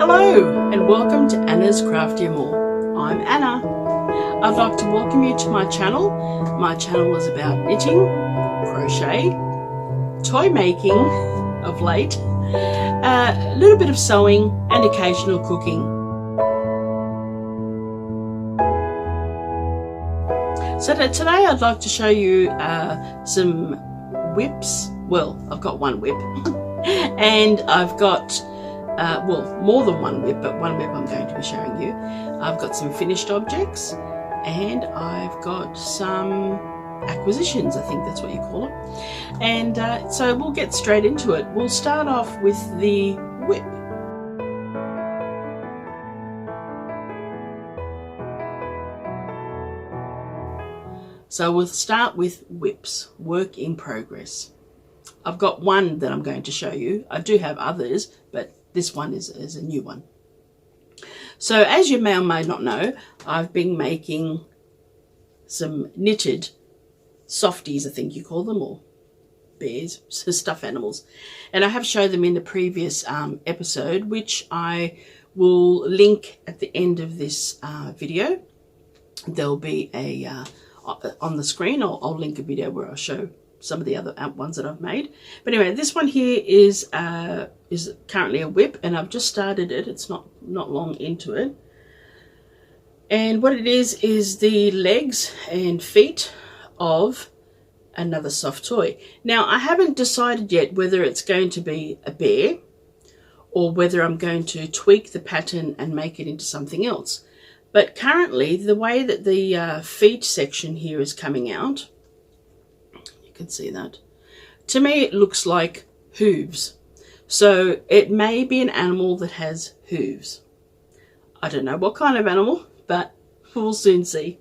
Hello and welcome to Anna's Crafty More. I'm Anna. I'd like to welcome you to my channel. My channel is about knitting, crochet, toy making of late, a little bit of sewing and occasional cooking. So today I'd like to show you some whips. Well, I've got one whip and I've got well, more than one whip, but one whip I'm going to be showing you. I've got some finished objects and I've got some acquisitions, I think that's what you call it. And so we'll get straight into it. We'll start off with the whip. So we'll start with whips, work in progress. I've got one that I'm going to show you. I do have others, but this one is a new one. So as you may or may not know, I've been making some knitted softies, I think you call them, or bears, so stuffed animals. And I have showed them in the previous episode, which I will link at the end of this video. There'll be a, on the screen, I'll link a video where I'll show some of the other ones that I've made. But anyway, this one here is currently a whip, and I've just started it. It's not long into it. And what it is the legs and feet of another soft toy. Now, I haven't decided yet whether it's going to be a bear or whether I'm going to tweak the pattern and make it into something else. But currently, the way that the feet section here is coming out, can see that. To me, it looks like hooves. So it may be an animal that has hooves. I don't know what kind of animal, but we'll soon see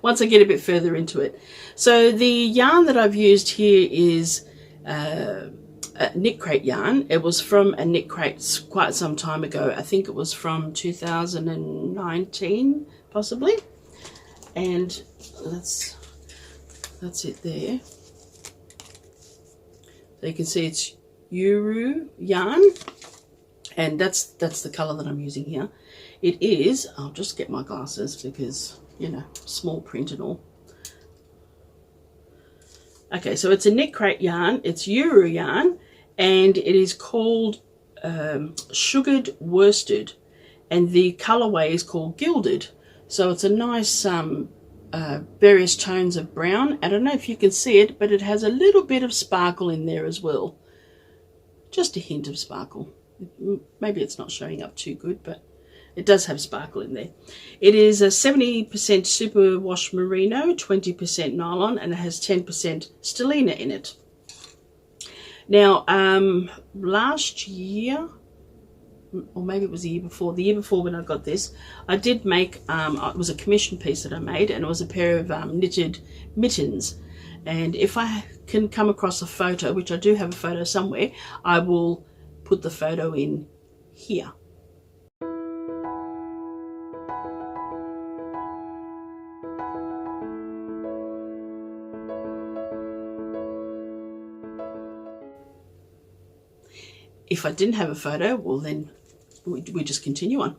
once I get a bit further into it. So the yarn that I've used here is a knit crate yarn. It was from a knit crate quite some time ago. I think it was from 2019, possibly. And that's it there. So you can see it's Uru yarn, and that's the color that I'm using here. It is, I'll just get my glasses because, you know, small print and all. Okay, so it's a knit crate yarn, it's Uru yarn, and it is called sugared worsted, and the colorway is called gilded. So it's a nice various tones of brown. I don't know if you can see it, but it has a little bit of sparkle in there as well. Just a hint of sparkle. Maybe it's not showing up too good, but it does have sparkle in there. It is a 70% superwash merino, 20% nylon, and it has 10% stellina in it. Now, last year, or maybe it was the year before when I got this, I did make, it was a commission piece that I made, and it was a pair of knitted mittens. And if I can come across a photo, which I do have a photo somewhere, I will put the photo in here. If I didn't have a photo, well then we just continue on.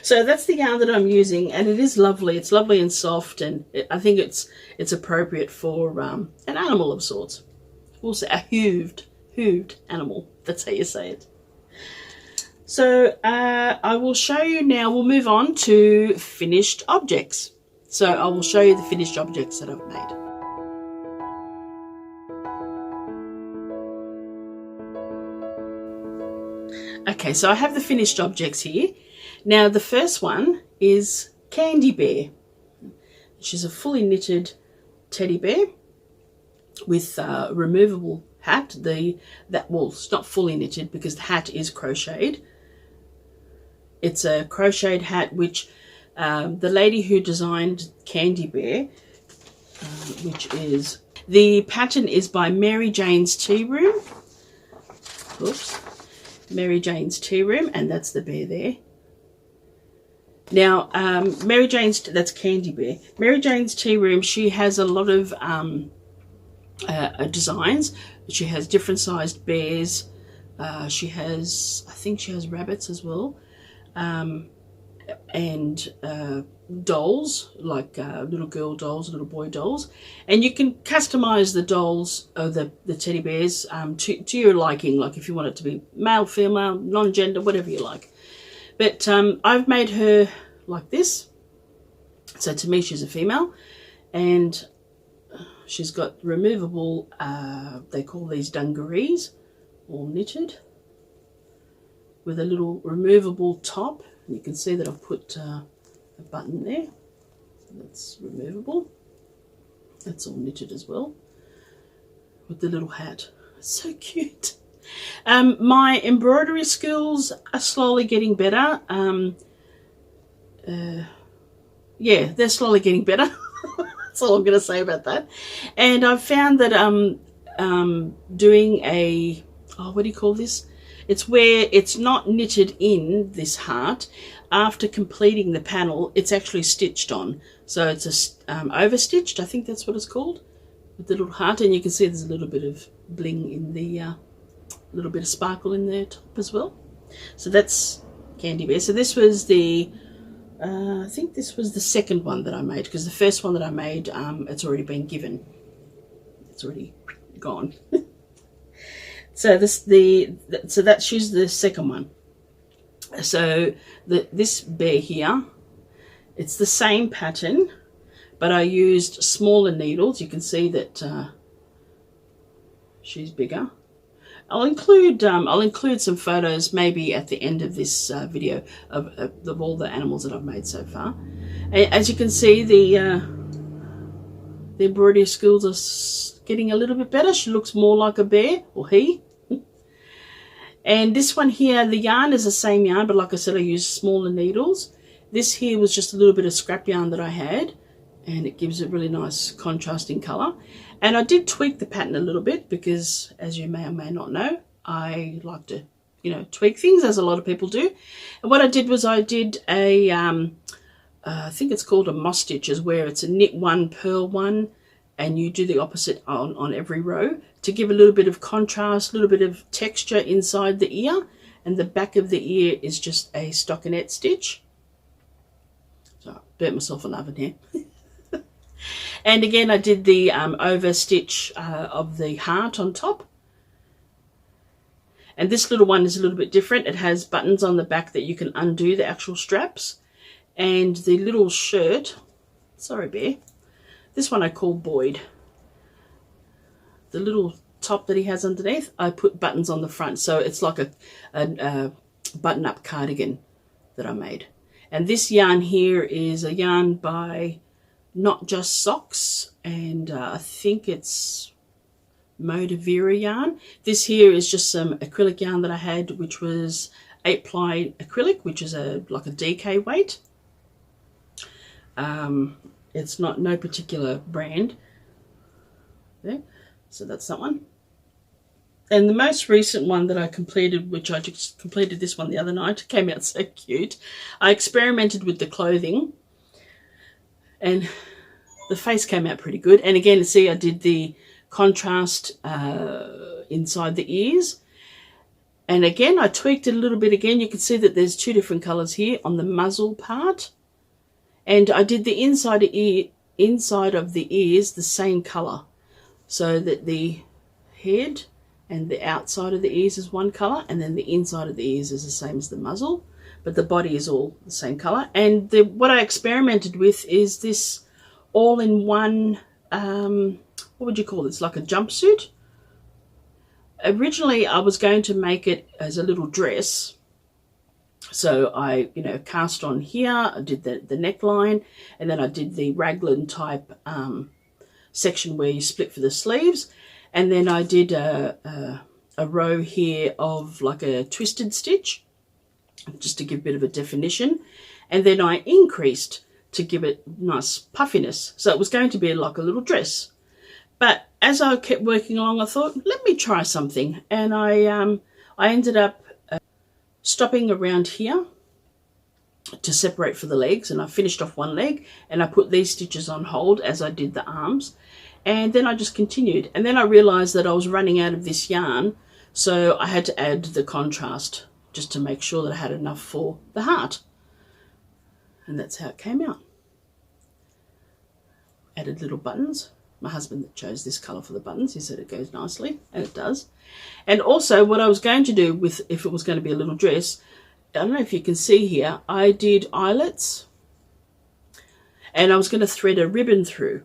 So that's the yarn that I'm using, and it is lovely. It's lovely and soft, and I think it's appropriate for an animal of sorts. Also a hooved animal. That's how you say it. So I will show you now. We'll move on to finished objects. So I will show you the finished objects that I've made. Okay, so I have the finished objects here. Now the first one is Candy Bear. She's a fully knitted teddy bear with a removable hat. Well, it's not fully knitted because the hat is crocheted. It's a crocheted hat which the lady who designed Candy Bear, which is, the pattern is by Mary Jane's Tearoom. Oops. Mary Jane's Tearoom, and that's the bear there. Now, Mary Jane's, that's Candy Bear. Mary Jane's Tearoom, she has a lot of designs. She has different sized bears, She has, I think she has rabbits as well, and dolls, like little girl dolls, little boy dolls, and you can customize the dolls or the teddy bears to your liking, like if you want it to be male, female, non-gender, whatever you like. But I've made her like this, so to me she's a female, and she's got removable, they call these dungarees, all knitted, with a little removable top. And you can see that I've put a button there, so that's removable. That's all knitted as well, with the little hat. It's so cute. My embroidery skills are slowly getting better. Yeah, they're slowly getting better. That's all I'm going to say about that. And I've found that doing a, what do you call this? It's where it's not knitted in this heart. After completing the panel, it's actually stitched on. So it's overstitched, I think that's what it's called, with the little heart. And you can see there's a little bit of bling in the, little bit of sparkle in the top as well. So that's Candy Bear. So this was the, I think this was the second one that I made, because the first one that I made, it's already been given. It's already gone. So so that's she's the second one. So this bear here, it's the same pattern, but I used smaller needles. You can see that she's bigger. I'll include some photos maybe at the end of this video of all the animals that I've made so far. As you can see, the embroidery skills are getting a little bit better. She looks more like a bear, or he. And this one here, the yarn is the same yarn, but like I said, I used smaller needles. This here was just a little bit of scrap yarn that I had, and it gives a really nice contrasting colour. And I did tweak the pattern a little bit, because as you may or may not know, I like to, tweak things, as a lot of people do. And what I did was I did a, I think it's called a moss stitches, where it's a knit one, purl one, and you do the opposite on every row to give a little bit of contrast, a little bit of texture inside the ear, and the back of the ear is just a stockinette stitch. So I burnt myself an oven here. And again, I did the over stitch of the heart on top. And this little one is a little bit different. It has buttons on the back that you can undo the actual straps. And the little shirt, sorry bear, this one I call Boyd. The little top that he has underneath, I put buttons on the front. So it's like a button-up cardigan that I made. And this yarn here is a yarn by Not Just Socks, and I think it's Modavira yarn. This here is just some acrylic yarn that I had, which was 8-ply acrylic, which is like a DK weight. It's no particular brand. There. So that's that one. And the most recent one that I completed, which I just completed this one the other night, came out so cute. I experimented with the clothing, and the face came out pretty good. And again, see, I did the contrast inside the ears. And again, I tweaked it a little bit again. You can see that there's two different colours here on the muzzle part. And I did the inside of the ears the same colour, so that the head and the outside of the ears is one colour, and then the inside of the ears is the same as the muzzle, but the body is all the same colour. And what I experimented with is this all-in-one, what would you call this, like a jumpsuit? Originally, I was going to make it as a little dress. So I, cast on here, I did the neckline, and then I did the raglan type section where you split for the sleeves. And then I did a row here of like a twisted stitch, just to give a bit of a definition. And then I increased to give it nice puffiness. So it was going to be like a little dress. But as I kept working along, I thought, let me try something. And I ended up stopping around here to separate for the legs, and I finished off one leg, and I put these stitches on hold as I did the arms, and then I just continued. And then I realized that I was running out of this yarn So I had to add the contrast just to make sure that I had enough for the heart. And that's how it came out. Added little buttons. My husband chose this colour for the buttons. He said it goes nicely, and it does. And also what I was going to do with, if it was going to be a little dress, I don't know if you can see here, I did eyelets, and I was going to thread a ribbon through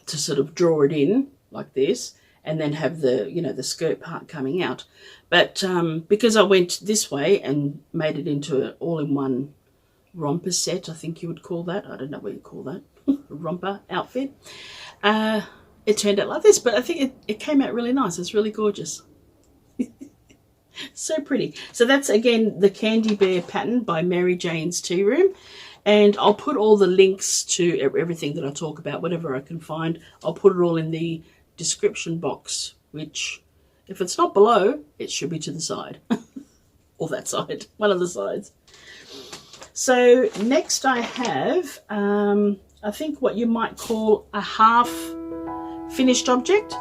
to sort of draw it in like this, and then have the, you know, the skirt part coming out. But because I went this way and made it into an all-in-one romper set, I think you would call that. I don't know what you call that. A romper outfit. It turned out like this, but I think it came out really nice. It's really gorgeous. So pretty. So that's, again, the Candy Bear pattern by Mary Jane's Tearoom. And I'll put all the links to everything that I talk about, whatever I can find. I'll put it all in the description box, which, if it's not below, it should be to the side. Or that side, one of the sides. So next I have, I think what you might call a half finished object.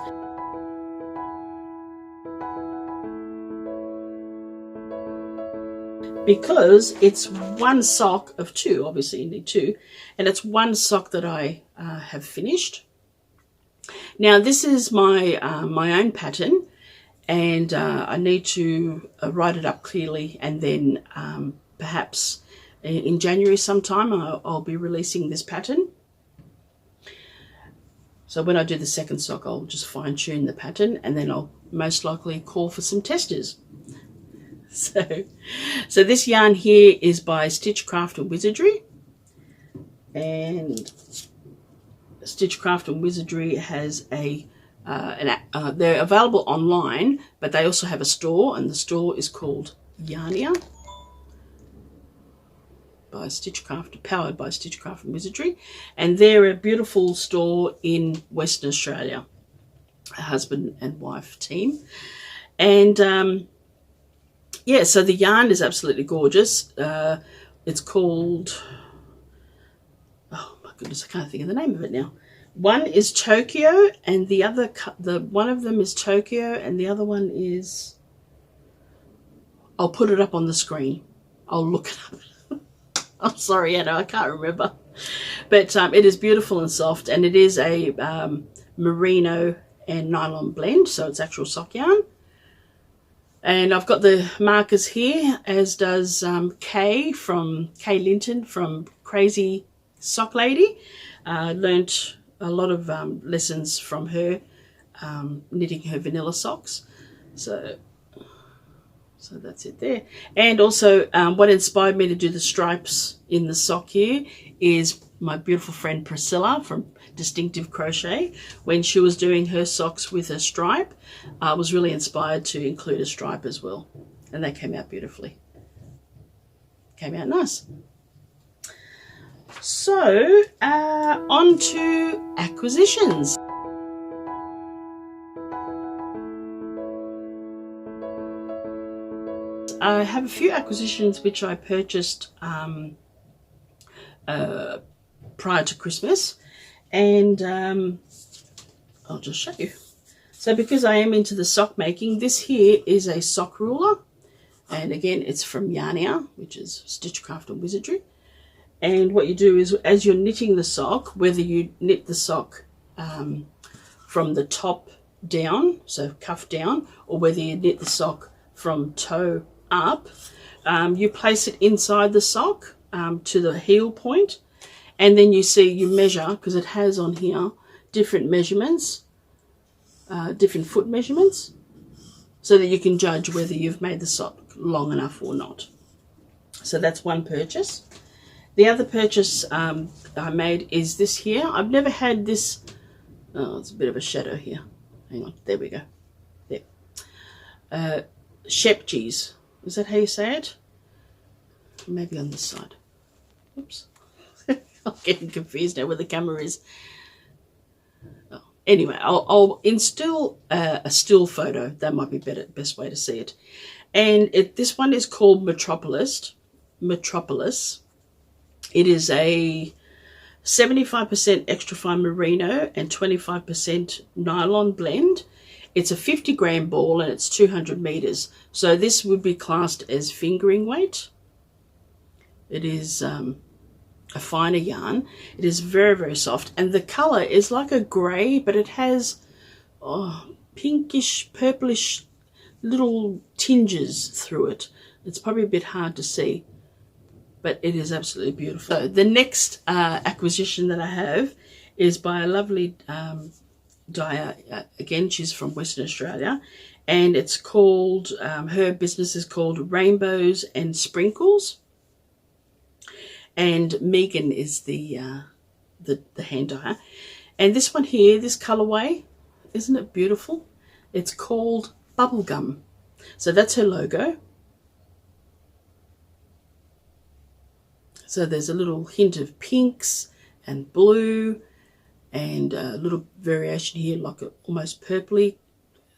Because it's one sock of two, obviously you need two, and it's one sock that I have finished. Now this is my my own pattern, and I need to write it up clearly, and then perhaps in January sometime I'll be releasing this pattern. So when I do the second sock, I'll just fine tune the pattern, and then I'll most likely call for some testers. So this yarn here is by Stitchcraft Wizardry, and Stitchcraft Wizardry has they're available online, but they also have a store, and the store is called Yarnia by Stitchcraft, powered by Stitchcraft Wizardry, and they're a beautiful store in Western Australia, a husband and wife team. And yeah, so the yarn is absolutely gorgeous. It's called, oh my goodness, I can't think of the name of it now. One is Tokyo, and the other, one of them is Tokyo, and the other one is, I'll put it up on the screen. I'll look it up. I'm sorry, Anna, I can't remember. But it is beautiful and soft, and it is a merino and nylon blend, so it's actual sock yarn. And I've got the markers here, as does Kay Linton from Crazy Sock Lady. Learnt a lot of lessons from her, knitting her vanilla socks. So that's it there. And also what inspired me to do the stripes in the sock here is my beautiful friend Pricilla from Distinctive Crochet. When she was doing her socks with a stripe, I was really inspired to include a stripe as well, and they came out beautifully. Came out nice. So on to acquisitions. I have a few acquisitions which I purchased prior to Christmas, and I'll just show you. So because I am into the sock making, this here is a sock ruler, and again it's from Yarnia, which is Stitchcraft Wizardry. And what you do is, as you're knitting the sock, whether you knit the sock from the top down, so cuff down, or whether you knit the sock from toe up, you place it inside the sock to the heel point, and then you measure, because it has on here different measurements, different foot measurements, so that you can judge whether you've made the sock long enough or not. So that's one purchase. The other purchase I made is this here. I've never had this. Oh, it's a bit of a shadow here. Hang on, there we go. There. Shepjes. Is that how you say it? Maybe on this side. Oops. I'm getting confused now where the camera is. Oh. Anyway, I'll instill a still photo. That might be best way to see it. And this one is called Metropolis. It is a 75% extra fine merino and 25% nylon blend. It's a 50-gram ball and it's 200 meters. So this would be classed as fingering weight. It is a finer yarn. It is very, very soft. And the color is like a gray, but it has pinkish, purplish little tinges through it. It's probably a bit hard to see, but it is absolutely beautiful. So the next acquisition that I have is by a lovely dyer. Again, she's from Western Australia, and it's called, her business is called Rainbows and Sprinkles, and Megan is the hand dyer. And this one here, this colorway, isn't it beautiful? It's called Bubblegum. So that's her logo. So there's a little hint of pinks and blue, and a little variation here, like a almost purpley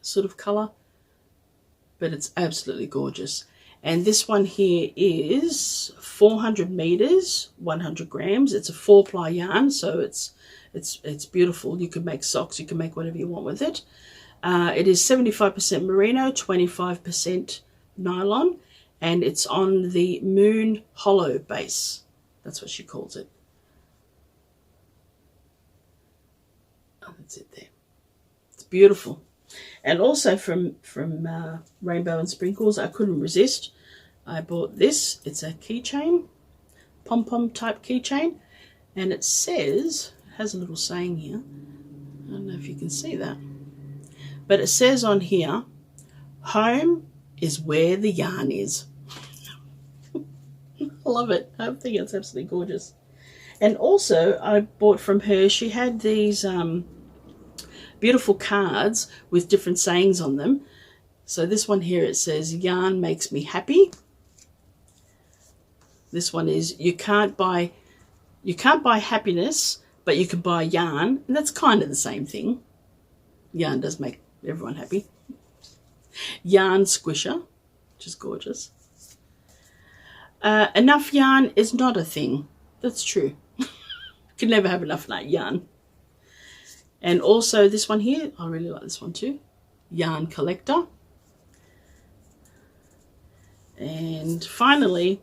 sort of color, but it's absolutely gorgeous. And this one here is 400 meters, 100 grams. It's a 4-ply yarn, so it's beautiful. You can make socks, you can make whatever you want with it. It is 75% merino, 25% nylon, and it's on the Moon Hollow base. That's what she calls it. Oh, that's it there. It's beautiful. And also from Rainbow and Sprinkles, I couldn't resist. I bought this. It's a keychain, pom-pom type keychain, and it says, it has a little saying here. I don't know if you can see that, but it says on here, home is where the yarn is. I love it. I think it's absolutely gorgeous. And also, I bought from her, she had these beautiful cards with different sayings on them. So this one here, it says, yarn makes me happy. This one is, you can't buy happiness, but you can buy yarn. And that's kind of the same thing. Yarn does make everyone happy. Yarn squisher, which is gorgeous. Enough yarn is not a thing. That's true. You can never have enough yarn. And also this one here, I really like this one too. Yarn collector. And finally,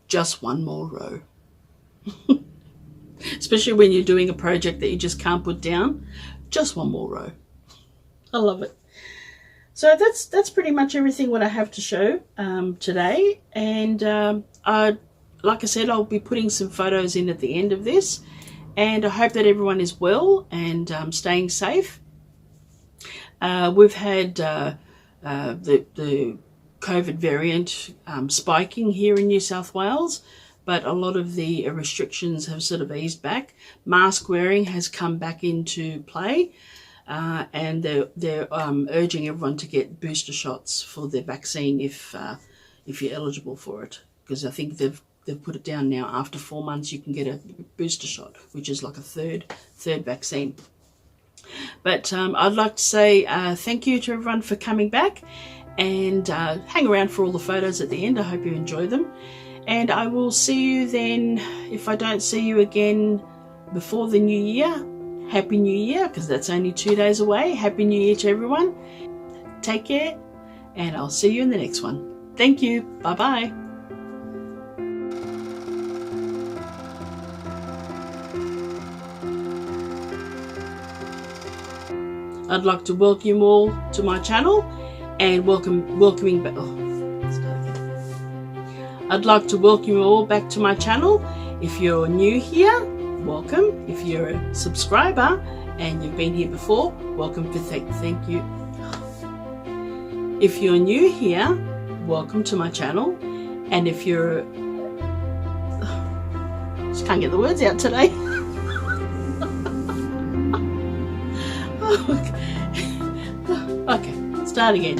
just one more row. Especially when you're doing a project that you just can't put down. Just one more row. I love it. So that's pretty much everything what I have to show today. And like I said, I'll be putting some photos in at the end of this. And I hope that everyone is well and staying safe. We've had the COVID variant spiking here in New South Wales, but a lot of the restrictions have sort of eased back. Mask wearing has come back into play. And they're urging everyone to get booster shots for their vaccine if you're eligible for it, because I think they've put it down now. After 4 months, you can get a booster shot, which is like a third vaccine. But I'd like to say thank you to everyone for coming back, and hang around for all the photos at the end. I hope you enjoy them, and I will see you then. If I don't see you again before the new year, Happy New Year, because that's only 2 days away. Happy New Year to everyone. Take care, and I'll see you in the next one. Thank you. Bye-bye. I'd like to welcome you all to my channel, and welcoming back. I'd like to welcome you all back to my channel. If you're new here, welcome. If you're a subscriber and you've been here before, welcome. Thank you. If you're new here, welcome to my channel. And if you're just can't get the words out today. Okay, start again.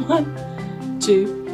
1, 2